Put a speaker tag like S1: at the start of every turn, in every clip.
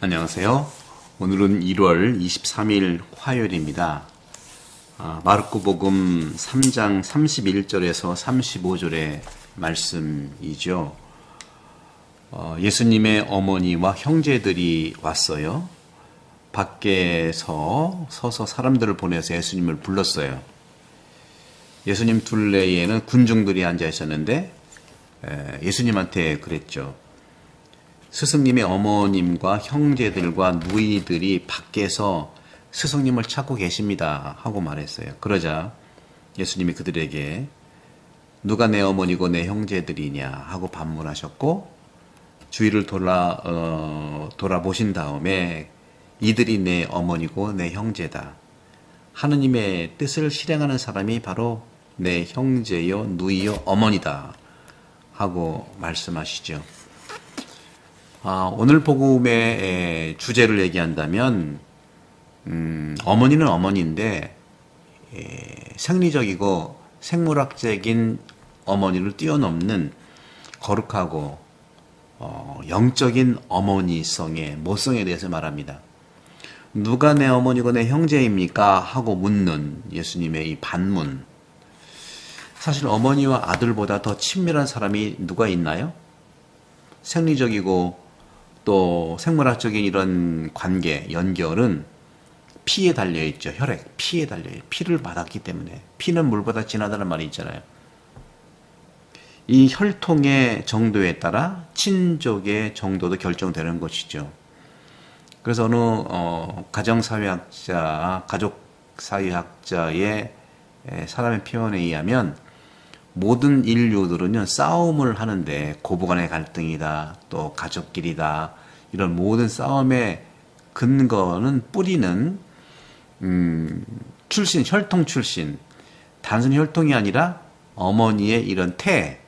S1: 안녕하세요. 오늘은 1월 23일 화요일입니다. 마르코복음 3장 31절에서 35절의 말씀이죠. 예수님의 어머니와 형제들이 왔어요. 밖에서 서서 사람들을 보내서 예수님을 불렀어요. 예수님 둘레에는 군중들이 앉아 있었는데 예수님한테 그랬죠. 스승님의 어머님과 형제들과 누이들이 밖에서 스승님을 찾고 계십니다 하고 말했어요. 그러자 예수님이 그들에게 누가 내 어머니고 내 형제들이냐 하고 반문하셨고, 주위를 돌아보신 다음에 이들이 내 어머니고 내 형제다, 하느님의 뜻을 실행하는 사람이 바로 내 형제요 누이요 어머니다 하고 말씀하시죠. 오늘 복음의 주제를 얘기한다면 어머니는 어머니인데 생리적이고 생물학적인 어머니를 뛰어넘는 거룩하고 영적인 어머니성의 모성에 대해서 말합니다. 누가 내 어머니고 내 형제입니까? 하고 묻는 예수님의 이 반문. 사실 어머니와 아들보다 더 친밀한 사람이 누가 있나요? 생리적이고 또 생물학적인 이런 관계, 연결은 피에 달려있죠. 혈액, 피에 달려있죠. 피를 받았기 때문에. 피는 물보다 진하다는 말이 있잖아요. 이 혈통의 정도에 따라 친족의 정도도 결정되는 것이죠. 그래서 어느 가정사회학자, 가족사회학자의 사람의 표현에 의하면 모든 인류들은요, 싸움을 하는데 고부간의 갈등이다, 또 가족끼리다, 이런 모든 싸움의 근거는, 뿌리는 출신, 혈통 출신, 단순히 혈통이 아니라 어머니의 이런 태,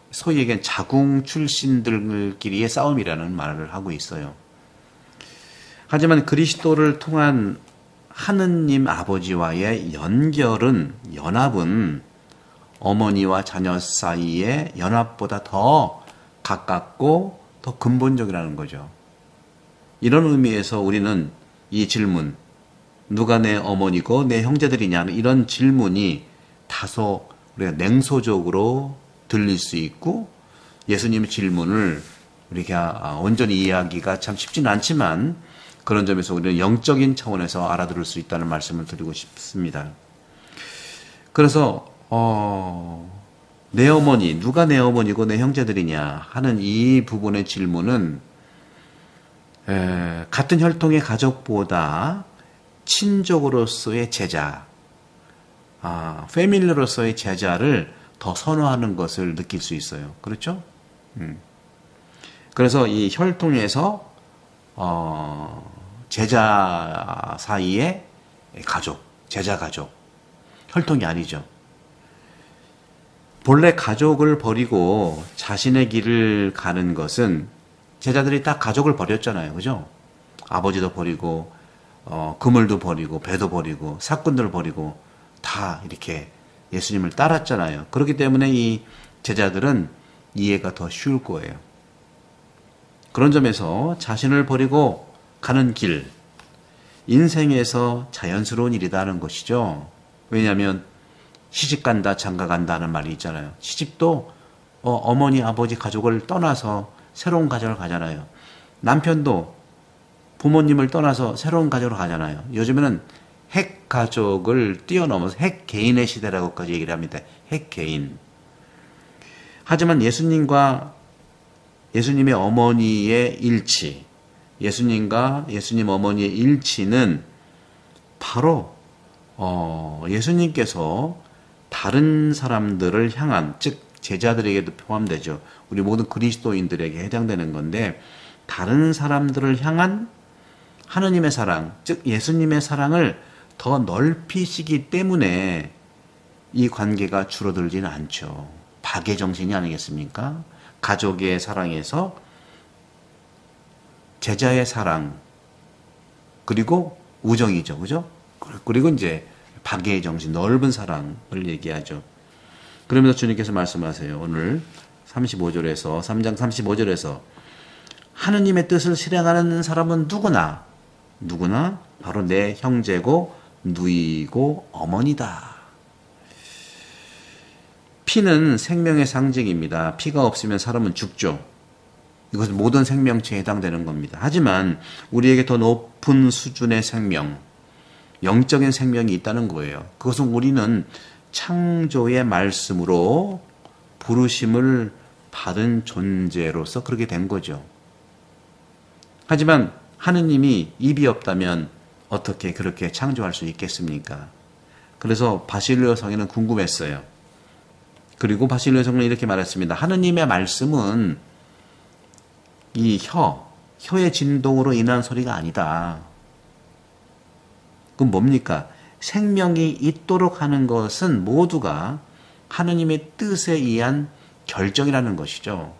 S1: 소위 얘기한 자궁 출신들끼리의 싸움이라는 말을 하고 있어요. 하지만 그리스도를 통한 하느님 아버지와의 연합은 어머니와 자녀 사이의 연합보다 더 가깝고 더 근본적이라는 거죠. 이런 의미에서 우리는 이 질문, 누가 내 어머니고 내 형제들이냐는 이런 질문이 다소 우리가 냉소적으로 들릴 수 있고, 예수님의 질문을 우리가 온전히 이해하기가 참 쉽지는 않지만, 그런 점에서 우리는 영적인 차원에서 알아들을 수 있다는 말씀을 드리고 싶습니다. 그래서 내 어머니, 누가 내 어머니고 내 형제들이냐 하는 이 부분의 질문은 같은 혈통의 가족보다 친족으로서의 제자, 패밀리로서의 제자를 더 선호하는 것을 느낄 수 있어요. 그렇죠? 그래서 이 혈통에서 제자 사이의 가족, 제자 가족, 혈통이 아니죠. 본래 가족을 버리고 자신의 길을 가는 것은, 제자들이 딱 가족을 버렸잖아요. 그죠? 아버지도 버리고, 그물도 버리고, 배도 버리고, 사꾼들을 버리고, 다 이렇게 예수님을 따랐잖아요. 그렇기 때문에 이 제자들은 이해가 더 쉬울 거예요. 그런 점에서 자신을 버리고 가는 길, 인생에서 자연스러운 일이다 하는 것이죠. 왜냐하면 시집 간다, 장가 간다 하는 말이 있잖아요. 시집도 어머니, 아버지 가족을 떠나서 새로운 가정을 가잖아요. 남편도 부모님을 떠나서 새로운 가정으로 가잖아요. 요즘에는 핵 가족을 뛰어넘어서 핵 개인의 시대라고까지 얘기를 합니다. 핵 개인. 하지만 예수님과 예수님의 어머니의 일치, 예수님과 예수님 어머니의 일치는 바로 예수님께서 다른 사람들을 향한, 즉 제자들에게도 포함되죠. 우리 모든 그리스도인들에게 해당되는 건데, 다른 사람들을 향한 하느님의 사랑, 즉 예수님의 사랑을 더 넓히시기 때문에 이 관계가 줄어들지는 않죠. 박애정신이 아니겠습니까? 가족의 사랑에서 제자의 사랑, 그리고 우정이죠. 그죠? 그리고 이제 박애의 정신, 넓은 사랑을 얘기하죠. 그러면서 주님께서 말씀하세요. 오늘 35절에서, 3장 35절에서 하느님의 뜻을 실행하는 사람은 누구나 바로 내 형제고 누이고 어머니다. 피는 생명의 상징입니다. 피가 없으면 사람은 죽죠. 이것은 모든 생명체에 해당되는 겁니다. 하지만 우리에게 더 높은 수준의 생명, 영적인 생명이 있다는 거예요. 그것은 우리는 창조의 말씀으로 부르심을 받은 존재로서 그렇게 된 거죠. 하지만 하느님이 입이 없다면 어떻게 그렇게 창조할 수 있겠습니까? 그래서 바실레오 성인은 궁금했어요. 그리고 바실레오 성인은 이렇게 말했습니다. 하느님의 말씀은 이 혀의 진동으로 인한 소리가 아니다. 그럼 뭡니까? 생명이 있도록 하는 것은 모두가 하느님의 뜻에 의한 결정이라는 것이죠.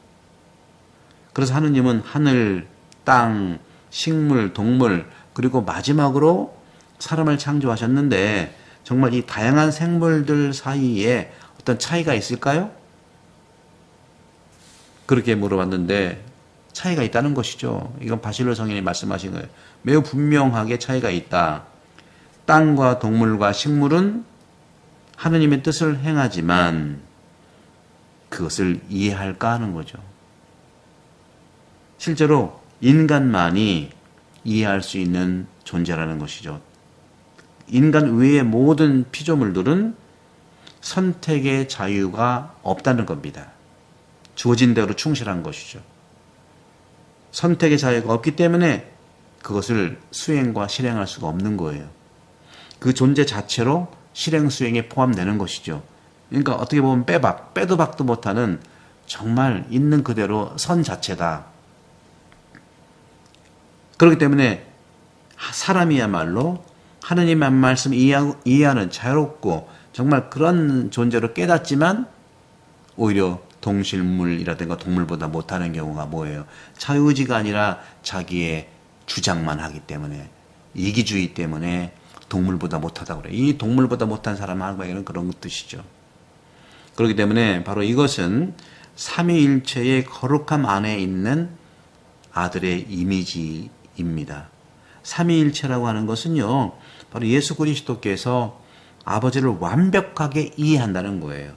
S1: 그래서 하느님은 하늘, 땅, 식물, 동물, 그리고 마지막으로 사람을 창조하셨는데 정말 이 다양한 생물들 사이에 어떤 차이가 있을까요? 그렇게 물어봤는데 차이가 있다는 것이죠. 이건 바실레오 성인이 말씀하신 거예요. 매우 분명하게 차이가 있다. 땅과 동물과 식물은 하느님의 뜻을 행하지만 그것을 이해할까 하는 거죠. 실제로 인간만이 이해할 수 있는 존재라는 것이죠. 인간 외의 모든 피조물들은 선택의 자유가 없다는 겁니다. 주어진 대로 충실한 것이죠. 선택의 자유가 없기 때문에 그것을 수행과 실행할 수가 없는 거예요. 그 존재 자체로 실행 수행에 포함되는 것이죠. 그러니까 어떻게 보면 빼도 박도 못하는 정말 있는 그대로 선 자체다. 그렇기 때문에 사람이야말로 하느님의 말씀 이해하는 자유롭고 정말 그런 존재로 깨닫지만 오히려 동식물이라든가 동물보다 못하는 경우가 뭐예요? 자유의지가 아니라 자기의 주장만 하기 때문에, 이기주의 때문에 동물보다 못하다고 그래요. 이 동물보다 못한 사람에게는 그런 뜻이죠. 그렇기 때문에 바로 이것은 삼위일체의 거룩함 안에 있는 아들의 이미지입니다. 삼위일체라고 하는 것은요, 바로 예수 그리스도께서 아버지를 완벽하게 이해한다는 거예요.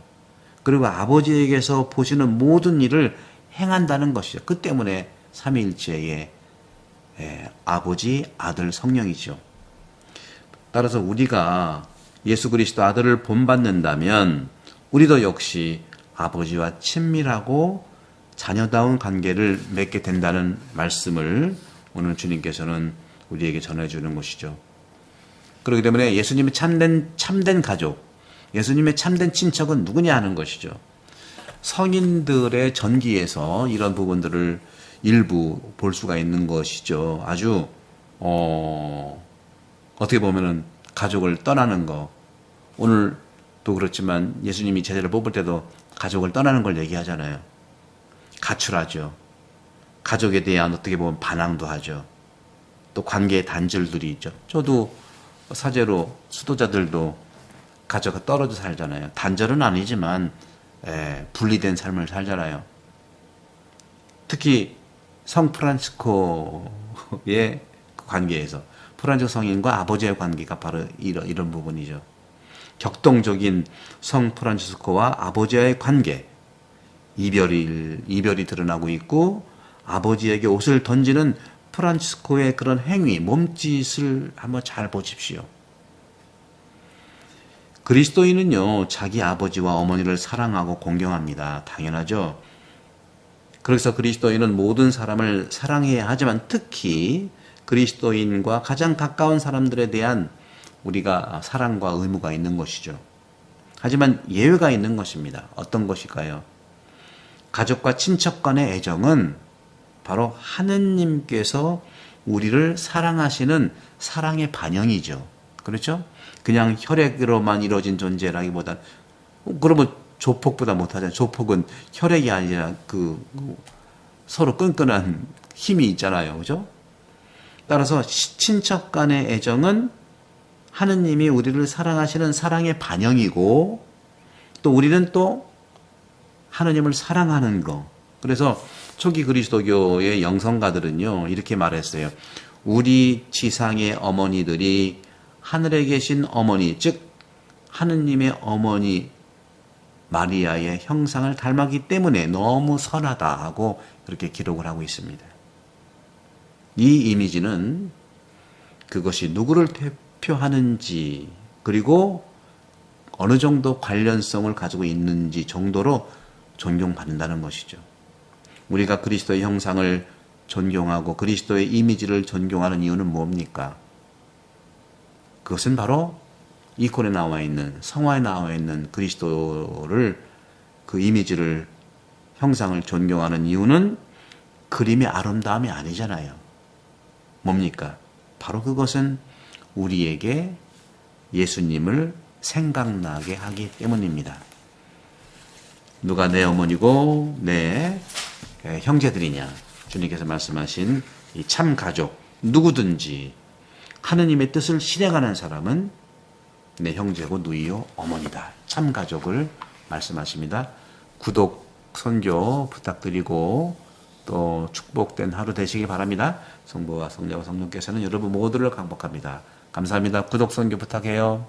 S1: 그리고 아버지에게서 보시는 모든 일을 행한다는 것이죠. 그 때문에 삼위일체의 아버지, 아들, 성령이죠. 따라서 우리가 예수 그리스도 아들을 본받는다면 우리도 역시 아버지와 친밀하고 자녀다운 관계를 맺게 된다는 말씀을 오늘 주님께서는 우리에게 전해주는 것이죠. 그렇기 때문에 예수님의 참된 가족, 예수님의 참된 친척은 누구냐 하는 것이죠. 성인들의 전기에서 이런 부분들을 일부 볼 수가 있는 것이죠. 아주 어떻게 보면은 가족을 떠나는 거, 오늘도 그렇지만 예수님이 제자를 뽑을 때도 가족을 떠나는 걸 얘기하잖아요. 가출하죠. 가족에 대한 어떻게 보면 반항도 하죠. 또 관계의 단절들이 있죠. 저도 사제로 수도자들도 가족과 떨어져 살잖아요. 단절은 아니지만 분리된 삶을 살잖아요. 특히 성 프란치스코의 관계에서 프란치스코 성인과 아버지의 관계가 바로 이런 부분이죠. 격동적인 성 프란치스코와 아버지와의 관계, 이별이 드러나고 있고 아버지에게 옷을 던지는 프란치스코의 그런 행위, 몸짓을 한번 잘 보십시오. 그리스도인은요, 자기 아버지와 어머니를 사랑하고 공경합니다. 당연하죠. 그래서 그리스도인은 모든 사람을 사랑해야 하지만 특히 그리스도인과 가장 가까운 사람들에 대한 우리가 사랑과 의무가 있는 것이죠. 하지만 예외가 있는 것입니다. 어떤 것일까요? 가족과 친척 간의 애정은 바로 하느님께서 우리를 사랑하시는 사랑의 반영이죠. 그렇죠? 그냥 혈액으로만 이루어진 존재라기보단, 그러면 조폭보다 못하잖아요. 조폭은 혈액이 아니라 서로 끈끈한 힘이 있잖아요. 그죠? 따라서 친척 간의 애정은 하느님이 우리를 사랑하시는 사랑의 반영이고, 또 우리는 또 하느님을 사랑하는 거. 그래서 초기 그리스도교의 영성가들은요, 이렇게 말했어요. 우리 지상의 어머니들이 하늘에 계신 어머니, 즉 하느님의 어머니 마리아의 형상을 닮았기 때문에 너무 선하다 하고 그렇게 기록을 하고 있습니다. 이 이미지는 그것이 누구를 대표하는지, 그리고 어느 정도 관련성을 가지고 있는지 정도로 존경받는다는 것이죠. 우리가 그리스도의 형상을 존경하고 그리스도의 이미지를 존경하는 이유는 뭡니까? 그것은 바로 이콘에 나와 있는, 성화에 나와 있는 그리스도를, 그 이미지를, 형상을 존경하는 이유는 그림의 아름다움이 아니잖아요. 뭡니까? 바로 그것은 우리에게 예수님을 생각나게 하기 때문입니다. 누가 내 어머니고 내 형제들이냐? 주님께서 말씀하신 이 참 가족, 누구든지 하느님의 뜻을 실행하는 사람은 내 형제고 누이요 어머니다. 참 가족을 말씀하십니다. 구독, 선교 부탁드리고 또 축복된 하루 되시길 바랍니다. 성부와 성자와 성령께서는 여러분 모두를 강복합니다. 감사합니다. 구독, 선교 부탁해요.